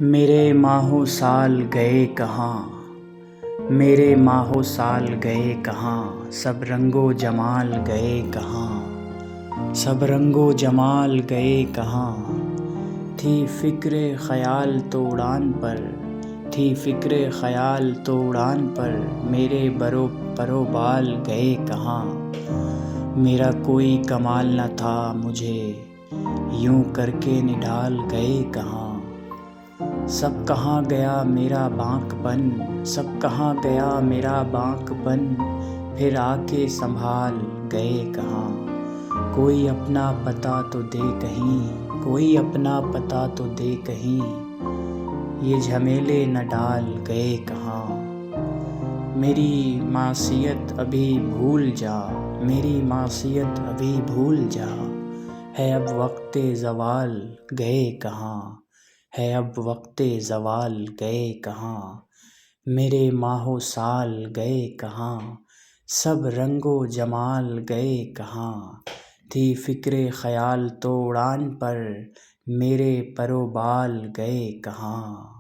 میرے ماہو سال گئے کہاں، میرے ماہو سال گئے کہاں، سب رنگ و جمال گئے کہاں، سب رنگ و جمال گئے کہاں۔ تھی فکر خیال تو اڑان پر، تھی فکر خیال تو اڑان پر، میرے پر و بال گئے کہاں۔ میرا کوئی کمال نہ تھا مجھے، یوں کر کے نڈھال گئے کہاں۔ سب کہاں گیا میرا بانک پن، سب کہاں گیا میرا بانک پن، پھر آ کے سنبھال گئے کہاں۔ کوئی اپنا پتہ تو دے کہیں، کوئی اپنا پتہ تو دے کہیں، یہ جھمیلے نہ ڈال گئے کہاں۔ میری معصیت ابھی بھول جا، میری معصیت ابھی بھول جا، ہے اب وقت زوال گئے کہاں، ہے اب وقت زوال گئے کہاں۔ میرے ماہو سال گئے کہاں، سب رنگ و جمال گئے کہاں۔ تھی فکر خیال تو اڑان پر، میرے پر و بال گئے کہاں۔